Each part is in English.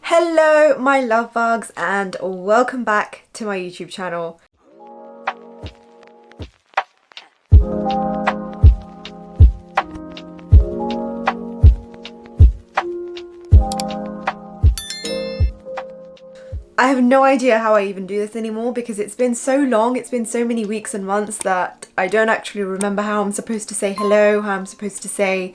Hello my love bugs and welcome back to my YouTube channel. I have no idea how I even do this anymore because it's been so long, it's been so many weeks and months that I don't actually remember how I'm supposed to say hello, how I'm supposed to say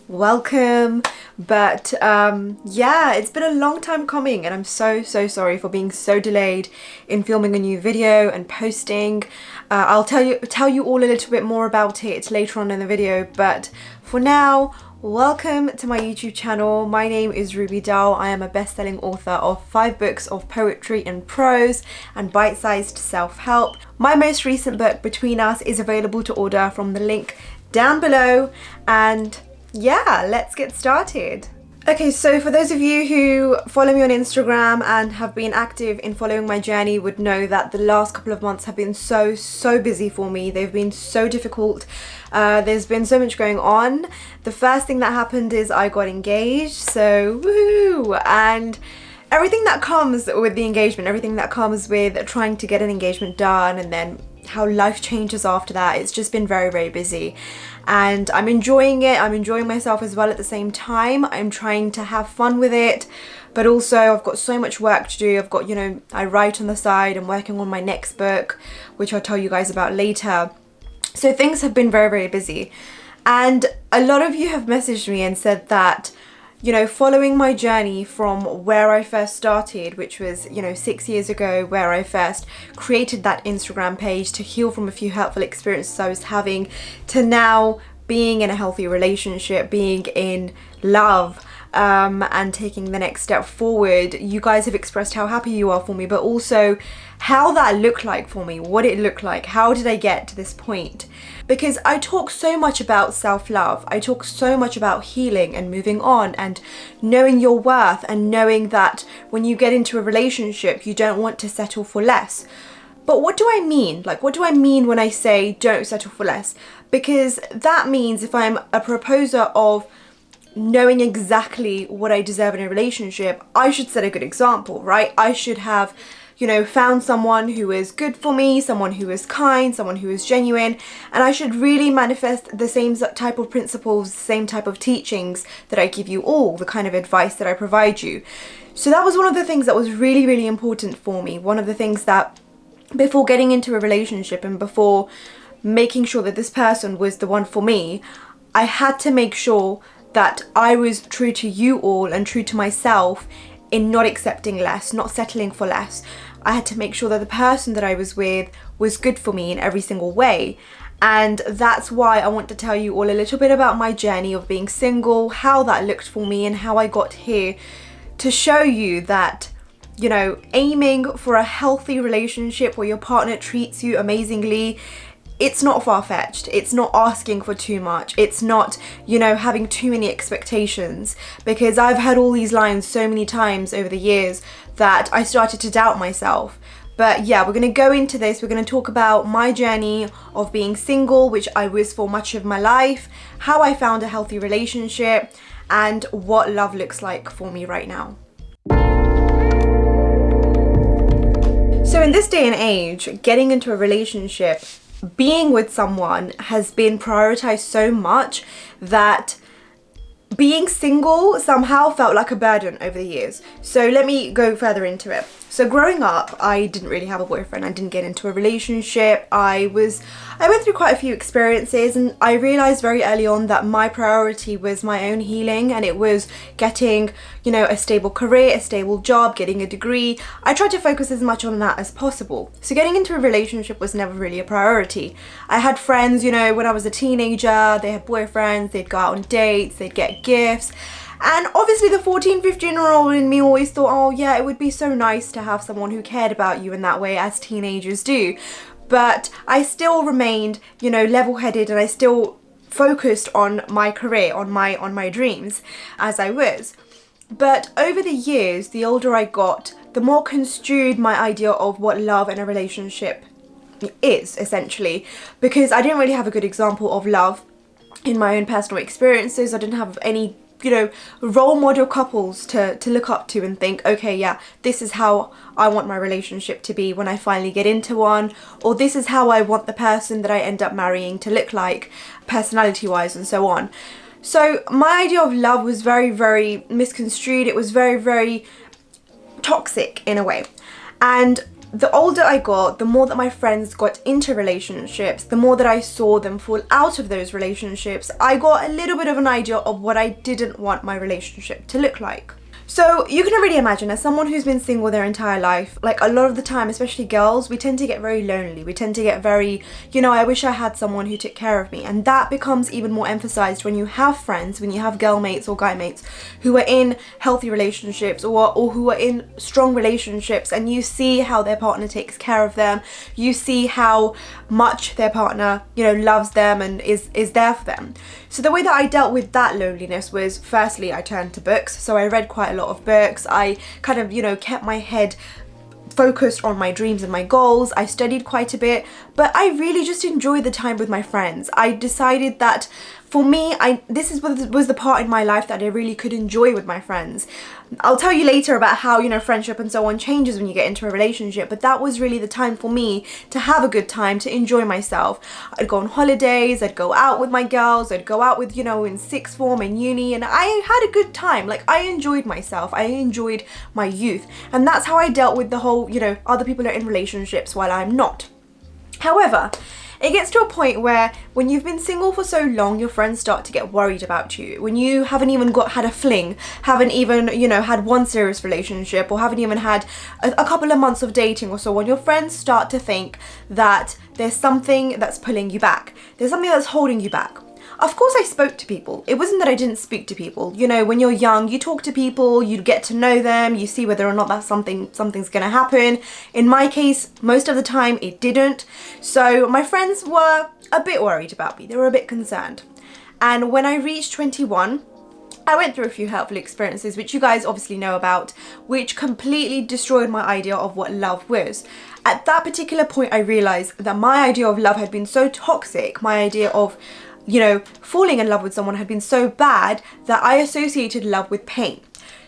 welcome, but yeah, it's been a long time coming and I'm so sorry for being so delayed in filming a new video and posting. I'll tell you all a little bit more about it later on in the video, but for now, welcome to my YouTube channel. My name is Ruby Dal. I am a best-selling author of 5 books of poetry and prose and bite-sized self-help. My most recent book, Between Us, is available to order from the link down below, and yeah, let's get started. Okay, so for those of you who follow me on Instagram and have been active in following my journey would know that the last couple of months have been so busy for me. They've been so difficult. There's been so much going on. The first thing that happened is I got engaged, so woohoo! And everything that comes with the engagement, everything that comes with trying to get an engagement done and then how life changes after that, it's just been very busy. And I'm enjoying it, I'm enjoying myself as well at the same time. I'm trying to have fun with it, but also I've got so much work to do. I've got, you know, I write on the side, I'm working on my next book, which I'll tell you guys about later. So things have been very busy. And a lot of you have messaged me and said that, you know, following my journey from where I first started, which was, you know, 6 years ago, where I first created that Instagram page to heal from a few hurtful experiences I was having, to now being in a healthy relationship, being in love, and taking the next step forward. You guys have expressed how happy you are for me, but also how that looked like for me, what it looked like, how did I get to this point? Because I talk so much about self-love, I talk so much about healing and moving on and knowing your worth and knowing that when you get into a relationship, you don't want to settle for less. But what do I mean? Like, what do I mean when I say don't settle for less? Because that means if I'm a proposer of knowing exactly what I deserve in a relationship, I should set a good example, right? I should have, you know, found someone who is good for me, someone who is kind, someone who is genuine, and I should really manifest the same type of principles, the same type of teachings that I give you all, the kind of advice that I provide you. So that was one of the things that was really important for me. One of the things that before getting into a relationship and before making sure that this person was the one for me, I had to make sure that I was true to you all and true to myself in not accepting less, not settling for less. I had to make sure that the person that I was with was good for me in every single way. And that's why I want to tell you all a little bit about my journey of being single, how that looked for me and how I got here, to show you that, you know, aiming for a healthy relationship where your partner treats you amazingly, it's not far-fetched, it's not asking for too much, it's not, you know, having too many expectations, because I've heard all these lines so many times over the years that I started to doubt myself. But yeah, we're going to go into this, we're going to talk about my journey of being single, which I was for much of my life, how I found a healthy relationship, and what love looks like for me right now. So in this day and age, getting into a relationship, being with someone has been prioritized so much that being single somehow felt like a burden over the years. So let me go further into it. So growing up, I didn't really have a boyfriend. I didn't get into a relationship. I went through quite a few experiences and I realized very early on that my priority was my own healing, and it was getting, you know, a stable career, a stable job, getting a degree. I tried to focus as much on that as possible. So getting into a relationship was never really a priority. I had friends, you know, when I was a teenager, they had boyfriends, they'd go out on dates, they'd get gifts. And obviously the 14, 15-year-old in me always thought, oh yeah, it would be so nice to have someone who cared about you in that way, as teenagers do. But I still remained, you know, level-headed, and I still focused on my career, on my dreams, as I was. But over the years, the older I got, the more construed my idea of what love and a relationship is, essentially. Because I didn't really have a good example of love in my own personal experiences. I didn't have any you know, role model couples to look up to and think, okay, yeah, this is how I want my relationship to be when I finally get into one, or this is how I want the person that I end up marrying to look like, personality wise, and so on. So my idea of love was very, very misconstrued. It was very, very toxic in a way. And the older I got, the more that my friends got into relationships, the more that I saw them fall out of those relationships, I got a little bit of an idea of what I didn't want my relationship to look like. So you can already imagine, as someone who's been single their entire life, like a lot of the time, especially girls, we tend to get very lonely. We tend to get very, you know, I wish I had someone who took care of me. And that becomes even more emphasized when you have friends, when you have girl mates or guy mates who are in healthy relationships or who are in strong relationships, and you see how their partner takes care of them. You see how much their partner, you know, loves them and is there for them. So the way that I dealt with that loneliness was, firstly, I turned to books. So I read quite a lot of books. I kind of, you know, kept my head focused on my dreams and my goals. I studied quite a bit, but I really just enjoyed the time with my friends. I decided that for me, this was the part in my life that I really could enjoy with my friends. I'll tell you later about how, you know, friendship and so on changes when you get into a relationship, but that was really the time for me to have a good time, to enjoy myself. I'd go on holidays, I'd go out with my girls, I'd go out with, you know, in sixth form, in uni, and I had a good time. Like, I enjoyed myself, I enjoyed my youth, and that's how I dealt with the whole, you know, other people are in relationships while I'm not. However, it gets to a point where when you've been single for so long, your friends start to get worried about you. When you haven't even had a fling, haven't even, you know, had one serious relationship, or haven't even had a couple of months of dating or so on, your friends start to think that there's something that's pulling you back. There's something that's holding you back. Of course I spoke to people. It wasn't that I didn't speak to people. You know, when you're young, you talk to people, you get to know them, you see whether or not that's something's gonna happen. In my case, most of the time it didn't. So my friends were a bit worried about me. They were a bit concerned. And when I reached 21, I went through a few hurtful experiences, which you guys obviously know about, which completely destroyed my idea of what love was. At that particular point, I realized that my idea of love had been so toxic, my idea of, you know, falling in love with someone had been so bad that I associated love with pain.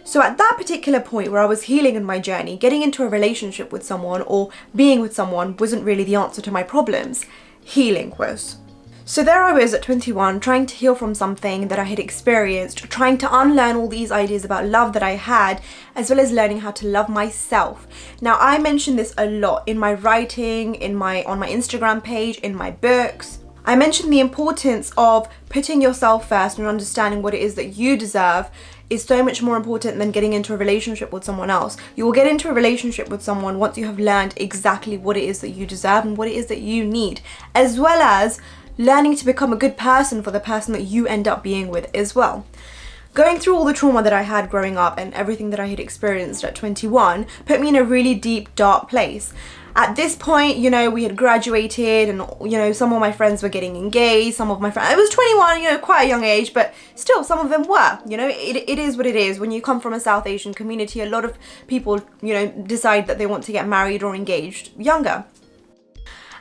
So at that particular point where I was healing in my journey, getting into a relationship with someone or being with someone wasn't really the answer to my problems. Healing was. So there I was at 21, trying to heal from something that I had experienced, trying to unlearn all these ideas about love that I had, as well as learning how to love myself. Now, I mention this a lot in my writing, on my Instagram page, in my books. I mentioned the importance of putting yourself first and understanding what it is that you deserve is so much more important than getting into a relationship with someone else. You will get into a relationship with someone once you have learned exactly what it is that you deserve and what it is that you need, as well as learning to become a good person for the person that you end up being with as well. Going through all the trauma that I had growing up and everything that I had experienced at 21 put me in a really deep, dark place. At this point, you know, we had graduated and, you know, some of my friends were getting engaged, some of my friends, I was 21, you know, quite a young age, but still some of them were, you know, it is what it is. When you come from a South Asian community, a lot of people, you know, decide that they want to get married or engaged younger.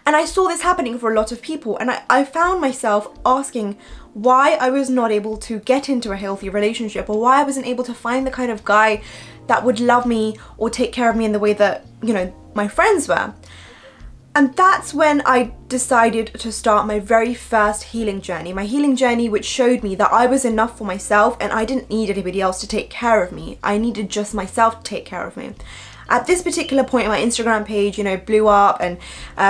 And I saw this happening for a lot of people, and I found myself asking why I was not able to get into a healthy relationship, or why I wasn't able to find the kind of guy that would love me or take care of me in the way that, you know, my friends were. And that's when I decided to start my very first healing journey. My healing journey which showed me that I was enough for myself and I didn't need anybody else to take care of me. I needed just myself to take care of me. At this particular point, my Instagram page, you know, blew up and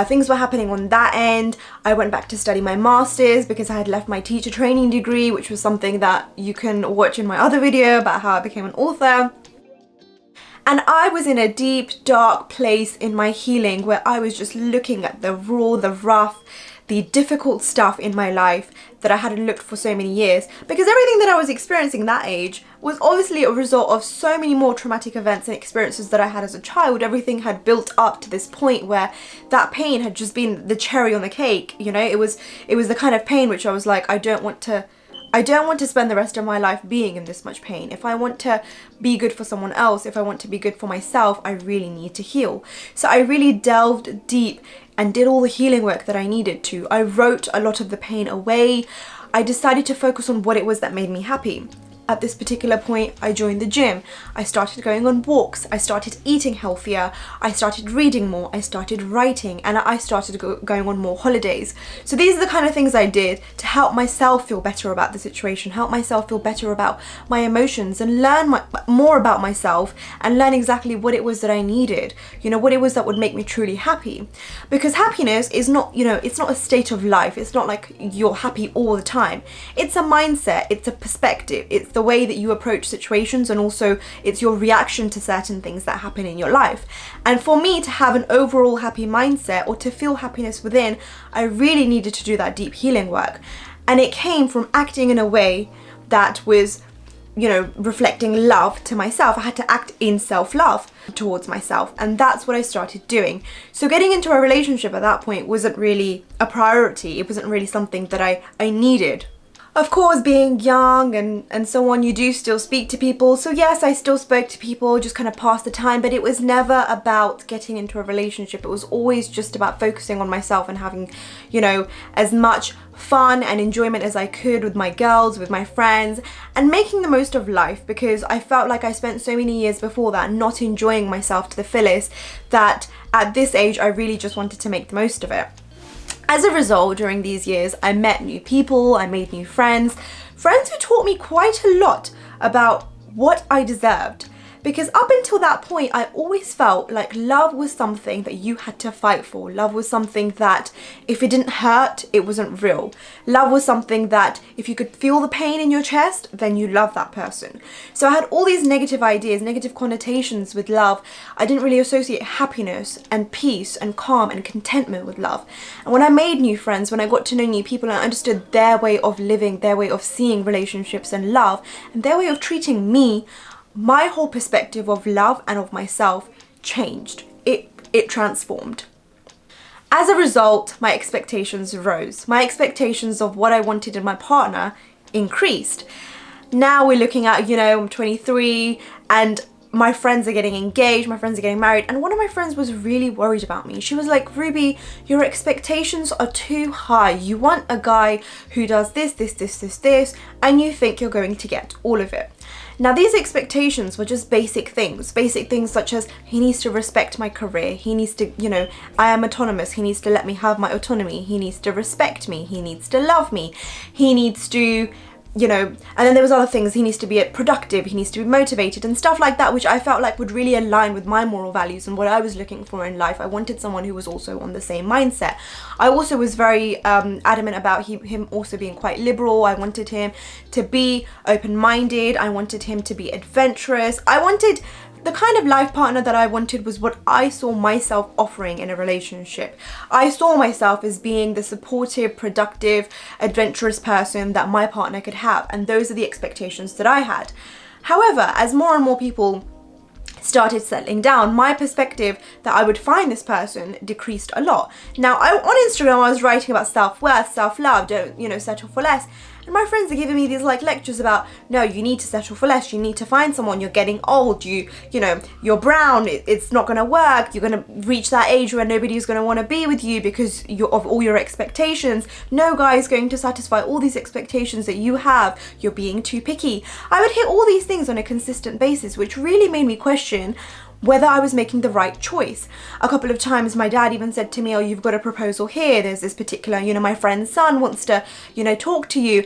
things were happening on that end. I went back to study my master's because I had left my teacher training degree, which was something that you can watch in my other video about how I became an author. And I was in a deep, dark place in my healing where I was just looking at the raw, the rough, the difficult stuff in my life that I hadn't looked for so many years, because everything that I was experiencing that age was obviously a result of so many more traumatic events and experiences that I had as a child. Everything had built up to this point where that pain had just been the cherry on the cake, you know. It was the kind of pain which I was like, I don't want to spend the rest of my life being in this much pain. If I want to be good for someone else, if I want to be good for myself, I really need to heal. So I really delved deep and did all the healing work that I needed to. I wrote a lot of the pain away. I decided to focus on what it was that made me happy. At this particular point, I joined the gym. I started going on walks. I started eating healthier. I started reading more. I started writing, and I started going on more holidays. So these are the kind of things I did to help myself feel better about the situation, help myself feel better about my emotions, and learn more about myself, and learn exactly what it was that I needed, you know, what it was that would make me truly happy. Because happiness is not, you know, it's not a state of life. It's not like you're happy all the time. It's a mindset, it's a perspective, it's the way that you approach situations, and also it's your reaction to certain things that happen in your life. And for me to have an overall happy mindset, or to feel happiness within, I really needed to do that deep healing work. And it came from acting in a way that was, you know, reflecting love to myself. I had to act in self-love towards myself, and that's what I started doing. So getting into a relationship at that point wasn't really a priority. It wasn't really something that I needed. Of course, being young and so on, you do still speak to people. So yes, I still spoke to people, just kind of passed the time, but it was never about getting into a relationship. It was always just about focusing on myself and having, you know, as much fun and enjoyment as I could with my girls, with my friends, and making the most of life, because I felt like I spent so many years before that not enjoying myself to the fullest, that at this age I really just wanted to make the most of it. As a result, during these years, I met new people, I made new friends who taught me quite a lot about what I deserved. Because up until that point, I always felt like love was something that you had to fight for. Love was something that if it didn't hurt, it wasn't real. Love was something that if you could feel the pain in your chest, then you love that person. So I had all these negative ideas, negative connotations with love. I didn't really associate happiness and peace and calm and contentment with love. And when I made new friends, when I got to know new people and I understood their way of living, their way of seeing relationships and love, and their way of treating me, my whole perspective of love and of myself changed. It transformed. As a result, my expectations rose. My expectations of what I wanted in my partner increased. Now we're looking at, you know, I'm 23 and my friends are getting engaged, my friends are getting married, and one of my friends was really worried about me. She was like, Ruby, your expectations are too high. You want a guy who does this, and you think you're going to get all of it. Now, these expectations were just basic things such as he needs to respect my career, he needs to, you know, I am autonomous, he needs to let me have my autonomy, he needs to respect me, he needs to love me, he needs to, you know, and then there was other things, he needs to be productive, he needs to be motivated and stuff like that, which I felt like would really align with my moral values and what I was looking for in life. I wanted someone who was also on the same mindset. I also was very adamant about him also being quite liberal. I wanted him to be open-minded. I wanted him to be adventurous. I wanted the kind of life partner that I wanted was what I saw myself offering in a relationship. I saw myself as being the supportive, productive, adventurous person that my partner could have, and those are the expectations that I had. However, as more and more people started settling down, my perspective that I would find this person decreased a lot. Now, on Instagram, I was writing about self-worth, self-love, don't, you know, settle for less. And my friends are giving me these like lectures about, no, you need to settle for less, you need to find someone, you're getting old, you know, you're brown, it's not gonna work, you're gonna reach that age where nobody's gonna wanna be with you because of all your expectations. No guy is going to satisfy all these expectations that you have, you're being too picky. I would hear all these things on a consistent basis, which really made me question whether I was making the right choice. A couple of times my dad even said to me, oh, you've got a proposal here, there's this particular, you know, my friend's son wants to, you know, talk to you.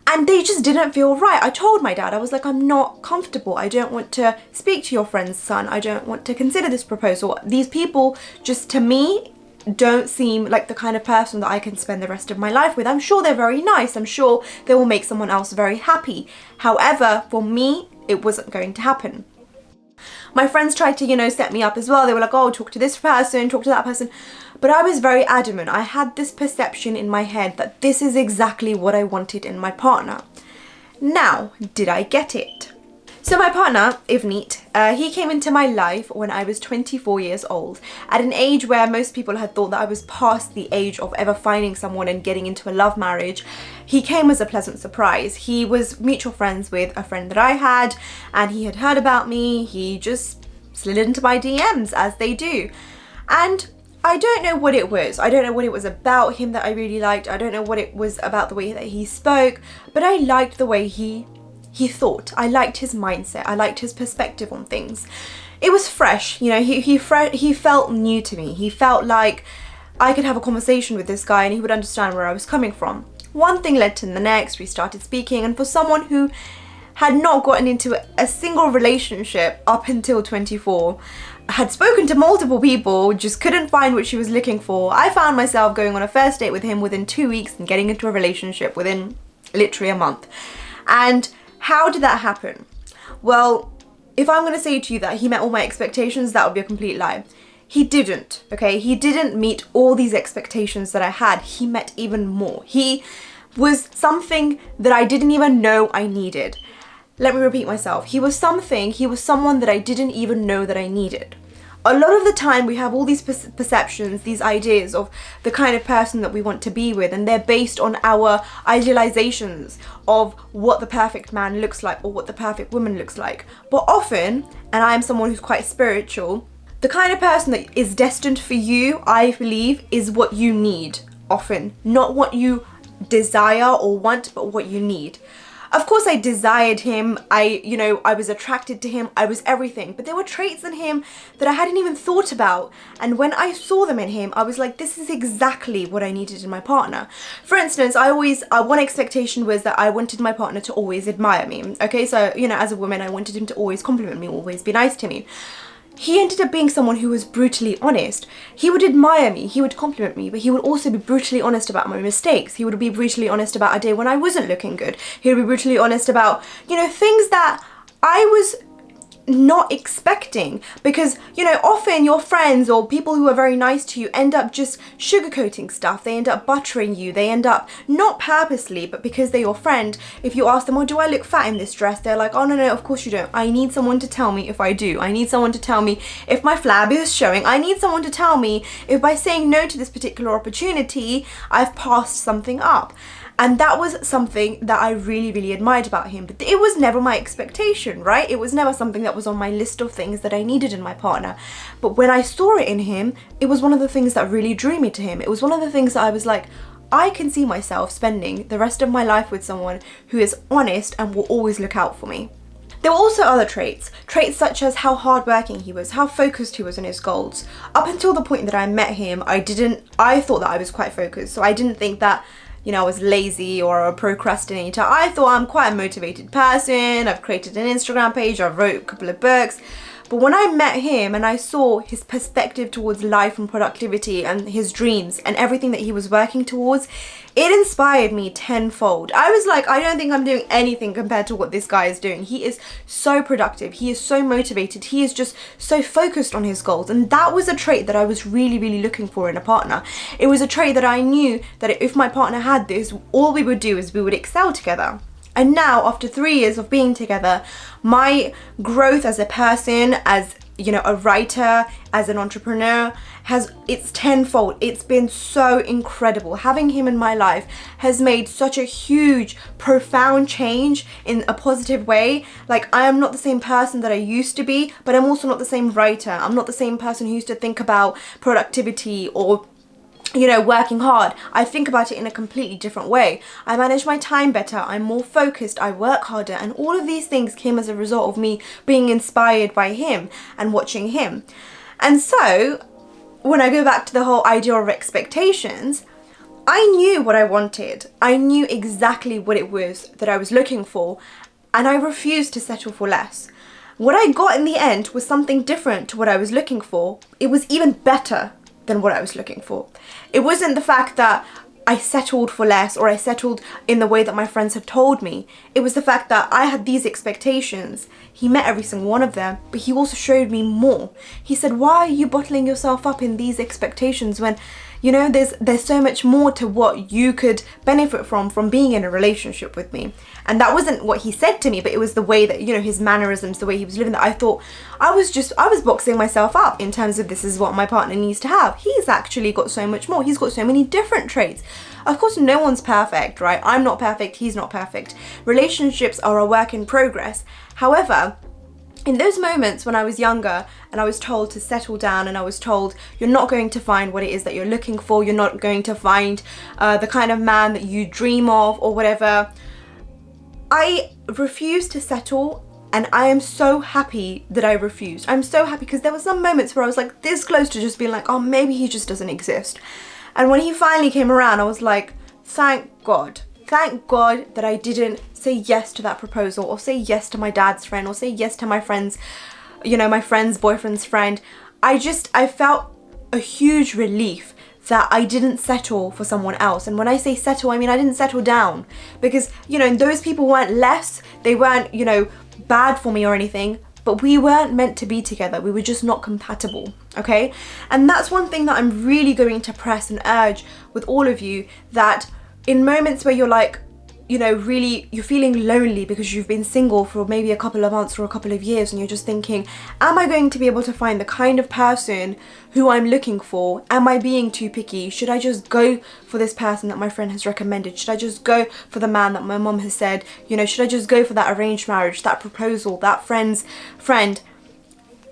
And they just didn't feel right. I told my dad, I was like, I'm not comfortable. I don't want to speak to your friend's son. I don't want to consider this proposal. These people just, to me, don't seem like the kind of person that I can spend the rest of my life with. I'm sure they're very nice. I'm sure they will make someone else very happy. However, for me, it wasn't going to happen. My friends tried to, you know, set me up as well. They were like, oh, talk to this person, talk to that person. But I was very adamant. I had this perception in my head that this is exactly what I wanted in my partner. Now, did I get it? So my partner, Ivneet, he came into my life when I was 24 years old, at an age where most people had thought that I was past the age of ever finding someone and getting into a love marriage. He came as a pleasant surprise. He was mutual friends with a friend that I had, and he had heard about me. He just slid into my DMs, as they do. And I don't know what it was. I don't know what it was about him that I really liked. I don't know what it was about the way that he spoke, but I liked the way he he thought. I liked his mindset. I liked his perspective on things. It was fresh, you know, he felt new to me. He felt like I could have a conversation with this guy and he would understand where I was coming from. One thing led to the next, we started speaking, and for someone who had not gotten into a single relationship up until 24, had spoken to multiple people, just couldn't find what she was looking for, I found myself going on a first date with him within 2 weeks and getting into a relationship within literally a month. And how did that happen? Well, if I'm going to say to you that he met all my expectations, that would be a complete lie. He didn't, okay? He didn't meet all these expectations that I had. He met even more. He was something that I didn't even know I needed. Let me repeat myself. He was someone that I didn't even know that I needed. A lot of the time we have all these perceptions, these ideas of the kind of person that we want to be with, and they're based on our idealizations of what the perfect man looks like or what the perfect woman looks like. But often, and I am someone who's quite spiritual, the kind of person that is destined for you, I believe, is what you need often. Not what you desire or want, but what you need. Of course, I desired him. I was attracted to him. I was everything. But there were traits in him that I hadn't even thought about. And when I saw them in him, I was like, this is exactly what I needed in my partner. For instance, one expectation was that I wanted my partner to always admire me. Okay, so, as a woman, I wanted him to always compliment me, always be nice to me. He ended up being someone who was brutally honest. He would admire me, he would compliment me, but he would also be brutally honest about my mistakes. He would be brutally honest about a day when I wasn't looking good. He would be brutally honest about, things that I was not expecting, because often your friends or people who are very nice to you end up just sugarcoating stuff. They end up buttering you. They end up, not purposely, but because they're your friend, if you ask them, oh, do I look fat in this dress, they're like, oh no, of course you don't. I need someone to tell me if I do. I need someone to tell me if my flab is showing. I need someone to tell me if by saying no to this particular opportunity I've passed something up. And that was something that I really, really admired about him. But it was never my expectation, right? It was never something that was on my list of things that I needed in my partner. But when I saw it in him, it was one of the things that really drew me to him. It was one of the things that I was like, I can see myself spending the rest of my life with someone who is honest and will always look out for me. There were also other traits such as how hardworking he was, how focused he was on his goals. Up until the point that I met him, I thought that I was quite focused. So I didn't think that I was lazy or a procrastinator. I thought I'm quite a motivated person. I've created an Instagram page. I've wrote a couple of books. But when I met him and I saw his perspective towards life and productivity and his dreams and everything that he was working towards, it inspired me tenfold. I was like, I don't think I'm doing anything compared to what this guy is doing. He is so productive. He is so motivated. He is just so focused on his goals. And that was a trait that I was really, really looking for in a partner. It was a trait that I knew that if my partner had this, all we would do is we would excel together. And now, after 3 years of being together, my growth as a person, as a writer, as an entrepreneur, it's tenfold. It's been so incredible. Having him in my life has made such a huge, profound change in a positive way. Like, I am not the same person that I used to be, but I'm also not the same writer. I'm not the same person who used to think about productivity or working hard. I think about it in a completely different way. I manage my time better. I'm more focused. I work harder. And all of these things came as a result of me being inspired by him and watching him. And so, when I go back to the whole idea of expectations, I knew what I wanted. I knew exactly what it was that I was looking for, and I refused to settle for less. What I got in the end was something different to what I was looking for. It was even better than what I was looking for. It wasn't the fact that I settled for less or I settled in the way that my friends had told me. It was the fact that I had these expectations. He met every single one of them, but he also showed me more. He said, why are you bottling yourself up in these expectations when there's so much more to what you could benefit from being in a relationship with me? And that wasn't what he said to me, but it was the way that, his mannerisms, the way he was living, that I thought I was boxing myself up in terms of this is what my partner needs to have. He's actually got so much more. He's got so many different traits. Of course, no one's perfect, right? I'm not perfect. He's not perfect. Relationships are a work in progress. However, in those moments when I was younger and I was told to settle down and I was told you're not going to find what it is that you're looking for, you're not going to find the kind of man that you dream of or whatever, I refused to settle, and I am so happy that I refused. I'm so happy because there were some moments where I was like this close to just being like, oh, maybe he just doesn't exist. And when he finally came around, I was like, thank God that I didn't say yes to that proposal, or say yes to my dad's friend, or say yes to my friend's, you know, my friend's boyfriend's friend. I felt a huge relief that I didn't settle for someone else. And when I say settle, I mean I didn't settle down, because, you know, those people weren't less, they weren't, you know, bad for me or anything, but we weren't meant to be together. We were just not compatible, okay? And that's one thing that I'm really going to press and urge with all of you, that in moments where you're like, you know, really you're feeling lonely because you've been single for maybe a couple of months or a couple of years, and you're just thinking, am I going to be able to find the kind of person who I'm looking for? Am I being too picky? Should I just go for this person that my friend has recommended? Should I just go for the man that my mom has said? You know, should I just go for that arranged marriage, that proposal, that friend's friend?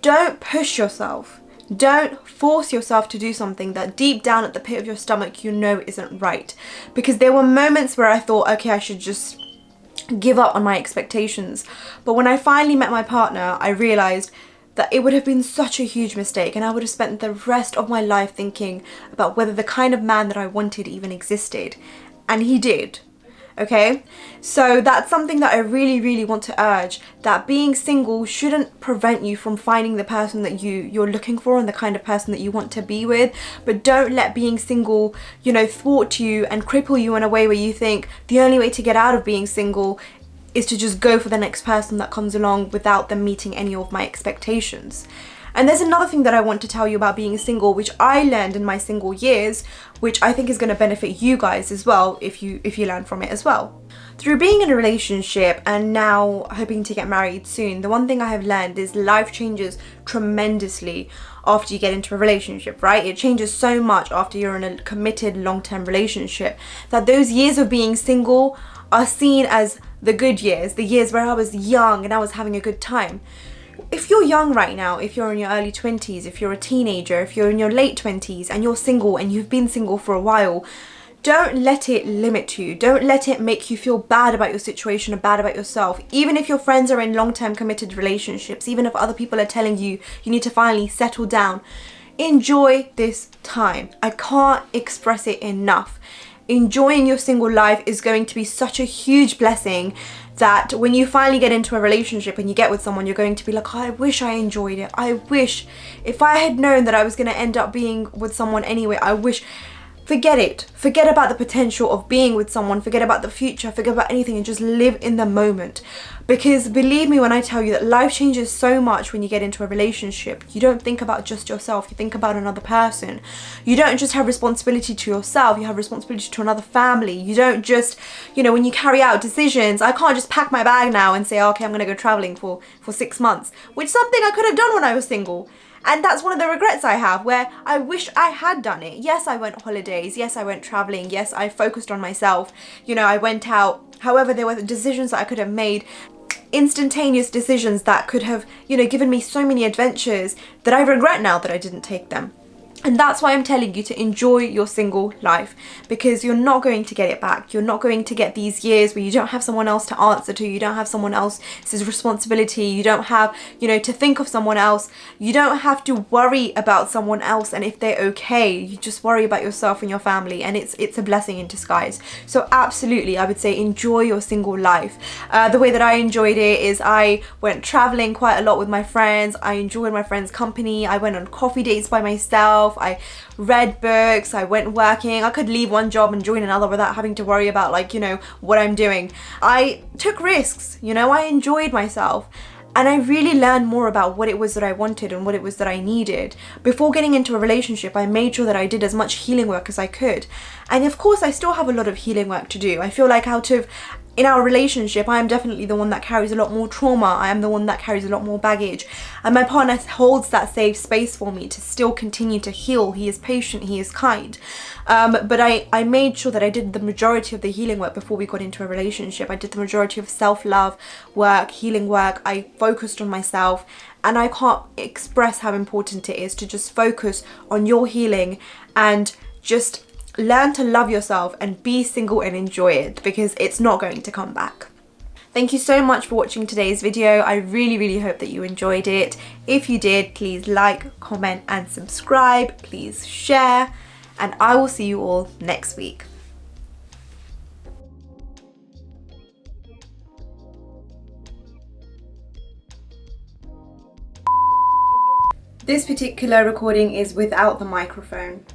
Don't push yourself. Don't force yourself to do something that deep down at the pit of your stomach you know isn't right. Because there were moments where I thought, okay, I should just give up on my expectations. But when I finally met my partner, I realized that it would have been such a huge mistake, and I would have spent the rest of my life thinking about whether the kind of man that I wanted even existed. And he did. Okay, so that's something that I really want to urge, that being single shouldn't prevent you from finding the person that you're looking for and the kind of person that you want to be with. But don't let being single, you know, thwart you and cripple you in a way where you think the only way to get out of being single is to just go for the next person that comes along without them meeting any of my expectations. And there's another thing that I want to tell you about being single, which I learned in my single years, which I think is going to benefit you guys as well if you learn from it as well. Through being in a relationship and now hoping to get married soon, the one thing I have learned is life changes tremendously after you get into a relationship, right? It changes so much after you're in a committed long-term relationship that those years of being single are seen as the good years, the years where I was young and I was having a good time. If you're young right now, if you're in your early 20s, if you're a teenager, if you're in your late 20s and you're single and you've been single for a while, don't let it limit you. Don't let it make you feel bad about your situation or bad about yourself. Even if your friends are in long-term committed relationships, even if other people are telling you you need to finally settle down, enjoy this time. I can't express it enough. Enjoying your single life is going to be such a huge blessing that when you finally get into a relationship and you get with someone, you're going to be like, oh, I wish I enjoyed it. I wish if I had known that I was going to end up being with someone anyway, I wish. Forget it. Forget about the potential of being with someone. Forget about the future. Forget about anything and just live in the moment. Because believe me when I tell you that life changes so much when you get into a relationship. You don't think about just yourself. You think about another person. You don't just have responsibility to yourself. You have responsibility to another family. You don't just, you know, when you carry out decisions, I can't just pack my bag now and say, oh, okay, I'm going to go traveling for 6 months, which is something I could have done when I was single. And that's one of the regrets I have, where I wish I had done it. Yes, I went holidays. Yes, I went traveling. Yes, I focused on myself. You know, I went out. However, there were decisions that I could have made, instantaneous decisions that could have, you know, given me so many adventures that I regret now that I didn't take them. And that's why I'm telling you to enjoy your single life, because you're not going to get it back. You're not going to get these years where you don't have someone else to answer to. You don't have someone else's responsibility. You don't have, you know, to think of someone else. You don't have to worry about someone else and if they're okay. You just worry about yourself and your family, and it's a blessing in disguise. So absolutely, I would say enjoy your single life. The way that I enjoyed it is I went traveling quite a lot with my friends. I enjoyed my friends' company. I went on coffee dates by myself. I read books, I went working. I could leave one job and join another without having to worry about, like, you know, what I'm doing. I took risks, you know, I enjoyed myself. And I really learned more about what it was that I wanted and what it was that I needed. Before getting into a relationship, I made sure that I did as much healing work as I could. And of course, I still have a lot of healing work to do. I feel like in our relationship, I am definitely the one that carries a lot more trauma. I am the one that carries a lot more baggage. And my partner holds that safe space for me to still continue to heal. He is patient, he is kind. But I made sure that I did the majority of the healing work before we got into a relationship. I did the majority of self-love work, healing work. I focused on myself. And I can't express how important it is to just focus on your healing and just learn to love yourself and be single and enjoy it, because it's not going to come back. Thank you so much for watching today's video. I really hope that you enjoyed it. If you did, please like, comment and subscribe. Please share, and I will see you all next week. This particular recording is without the microphone.